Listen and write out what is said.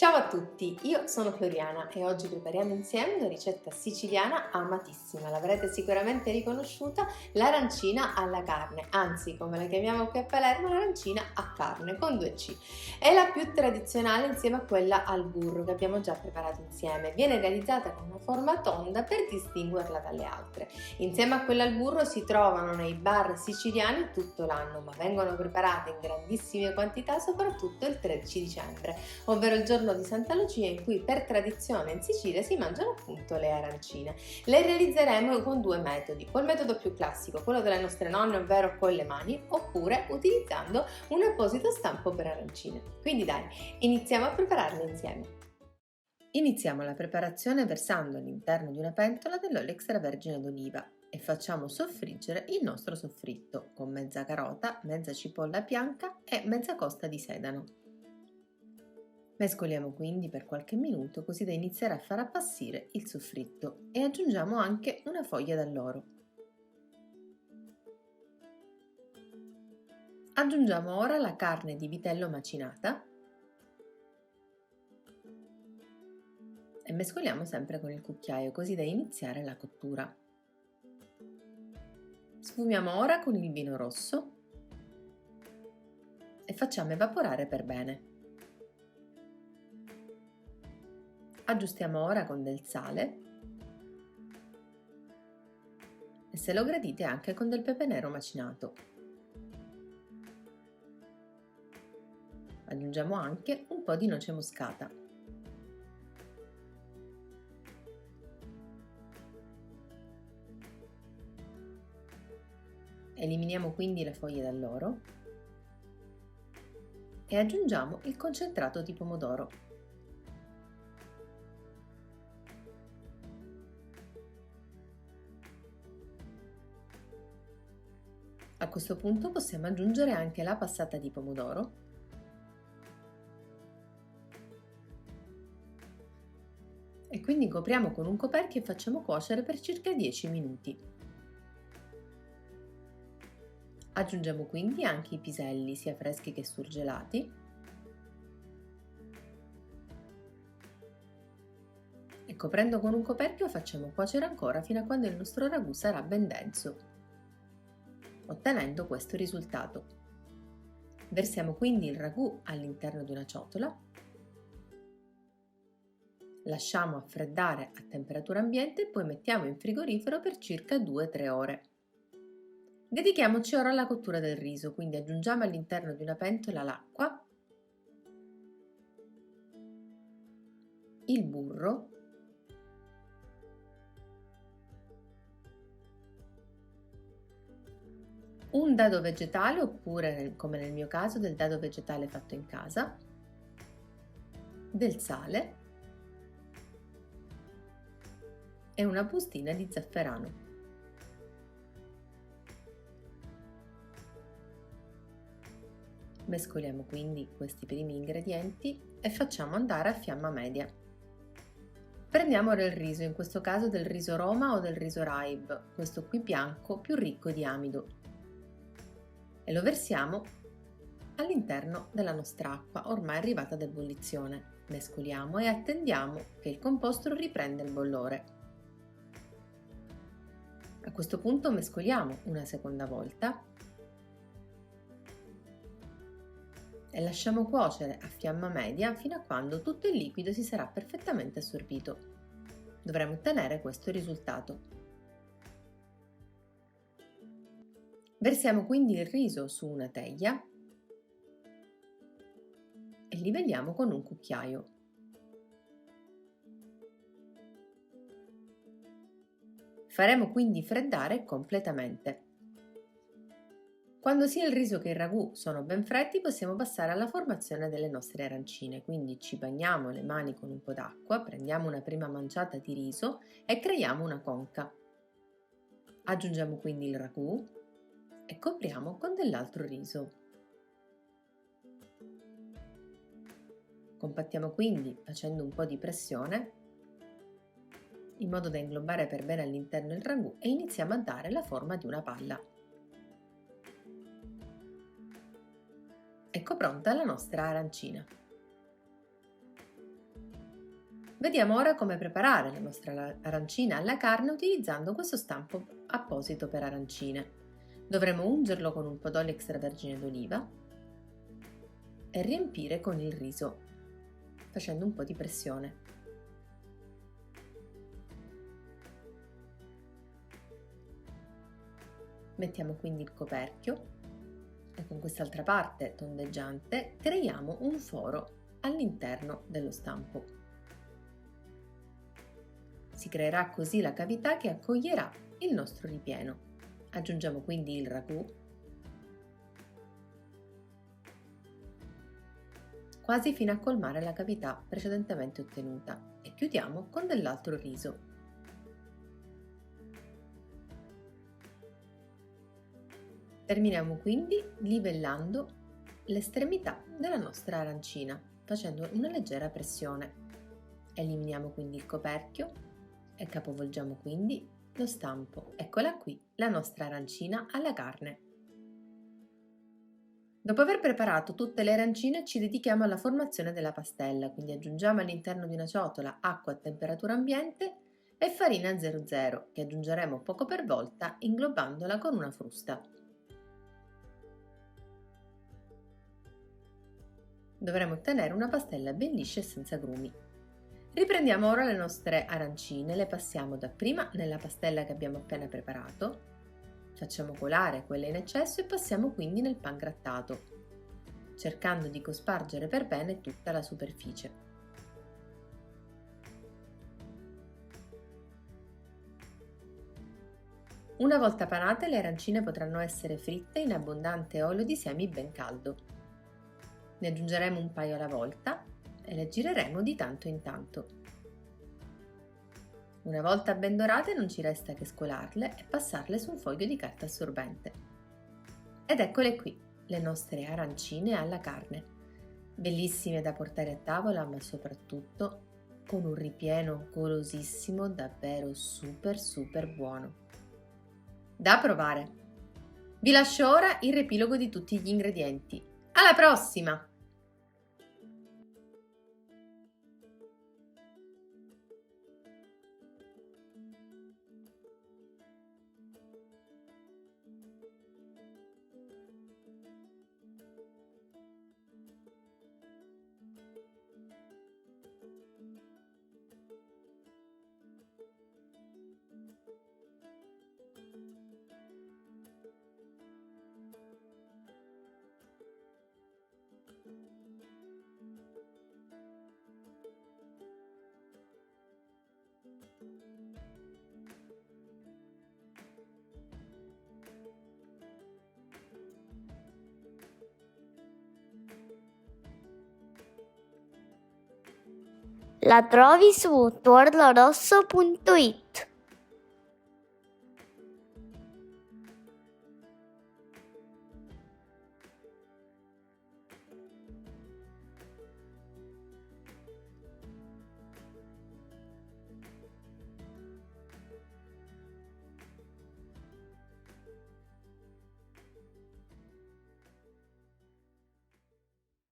Ciao a tutti, io sono Floriana e oggi prepariamo insieme una ricetta siciliana amatissima, l'avrete sicuramente riconosciuta, l'arancina alla carne, anzi come la chiamiamo qui a Palermo l'arancina a carne con 2C. È la più tradizionale insieme a quella al burro che abbiamo già preparato insieme, viene realizzata con una forma tonda per distinguerla dalle altre. Insieme a quella al burro si trovano nei bar siciliani tutto l'anno, ma vengono preparate in grandissime quantità soprattutto il 13 dicembre, ovvero il giorno di Santa Lucia in cui per tradizione in Sicilia si mangiano appunto le arancine. Le realizzeremo con due metodi, col metodo più classico, quello delle nostre nonne, ovvero con le mani, oppure utilizzando un apposito stampo per arancine. Quindi dai, iniziamo a prepararle insieme. Iniziamo la preparazione versando all'interno di una pentola dell'olio extravergine d'oliva e facciamo soffriggere il nostro soffritto con mezza carota, mezza cipolla bianca e mezza costa di sedano. Mescoliamo quindi per qualche minuto così da iniziare a far appassire il soffritto e aggiungiamo anche una foglia d'alloro. Aggiungiamo ora la carne di vitello macinata e mescoliamo sempre con il cucchiaio così da iniziare la cottura. Sfumiamo ora con il vino rosso e facciamo evaporare per bene. Aggiustiamo ora con del sale e se lo gradite anche con del pepe nero macinato. Aggiungiamo anche un po' di noce moscata. Eliminiamo quindi le foglie d'alloro e aggiungiamo il concentrato di pomodoro. A questo punto possiamo aggiungere anche la passata di pomodoro e quindi copriamo con un coperchio e facciamo cuocere per circa 10 minuti. Aggiungiamo quindi anche i piselli, sia freschi che surgelati, e coprendo con un coperchio facciamo cuocere ancora fino a quando il nostro ragù sarà ben denso, ottenendo questo risultato. Versiamo quindi il ragù all'interno di una ciotola, lasciamo affreddare a temperatura ambiente e poi mettiamo in frigorifero per circa 2-3 ore. Dedichiamoci ora alla cottura del riso, quindi aggiungiamo all'interno di una pentola l'acqua, il burro, un dado vegetale oppure, come nel mio caso, del dado vegetale fatto in casa, del sale e una bustina di zafferano. Mescoliamo quindi questi primi ingredienti e facciamo andare a fiamma media. Prendiamo ora il riso, in questo caso del riso Roma o del riso Raib, questo qui bianco più ricco di amido, e lo versiamo all'interno della nostra acqua ormai arrivata ad ebollizione. Mescoliamo e attendiamo che il composto riprenda il bollore. A questo punto mescoliamo una seconda volta e lasciamo cuocere a fiamma media fino a quando tutto il liquido si sarà perfettamente assorbito. Dovremo ottenere questo risultato. Versiamo quindi il riso su una teglia e livelliamo con un cucchiaio. Faremo quindi freddare completamente. Quando sia il riso che il ragù sono ben freddi possiamo passare alla formazione delle nostre arancine, quindi ci bagniamo le mani con un po' d'acqua, prendiamo una prima manciata di riso e creiamo una conca. Aggiungiamo quindi il ragù e copriamo con dell'altro riso. Compattiamo quindi facendo un po' di pressione in modo da inglobare per bene all'interno il ragù e iniziamo a dare la forma di una palla. Ecco pronta la nostra arancina. Vediamo ora come preparare la nostra arancina alla carne utilizzando questo stampo apposito per arancine. Dovremo ungerlo con un po' d'olio extravergine d'oliva e riempire con il riso, facendo un po' di pressione. Mettiamo quindi il coperchio e con quest'altra parte tondeggiante creiamo un foro all'interno dello stampo. Si creerà così la cavità che accoglierà il nostro ripieno. Aggiungiamo quindi il ragù, quasi fino a colmare la cavità precedentemente ottenuta, e chiudiamo con dell'altro riso. Terminiamo quindi livellando l'estremità della nostra arancina, facendo una leggera pressione. Eliminiamo quindi il coperchio e capovolgiamo quindi lo stampo. Eccola qui, la nostra arancina alla carne. Dopo aver preparato tutte le arancine ci dedichiamo alla formazione della pastella, quindi aggiungiamo all'interno di una ciotola acqua a temperatura ambiente e farina 00 che aggiungeremo poco per volta inglobandola con una frusta. Dovremo ottenere una pastella ben liscia e senza grumi. Riprendiamo ora le nostre arancine, le passiamo dapprima nella pastella che abbiamo appena preparato, facciamo colare quelle in eccesso e passiamo quindi nel pangrattato, cercando di cospargere per bene tutta la superficie. Una volta panate, le arancine potranno essere fritte in abbondante olio di semi ben caldo. Ne aggiungeremo un paio alla volta e le gireremo di tanto in tanto. Una volta ben dorate non ci resta che scolarle e passarle su un foglio di carta assorbente. Ed eccole qui, le nostre arancine alla carne, bellissime da portare a tavola ma soprattutto con un ripieno golosissimo davvero super buono. Da provare! Vi lascio ora il riepilogo di tutti gli ingredienti. Alla prossima! La trovi su tuorlorosso.it.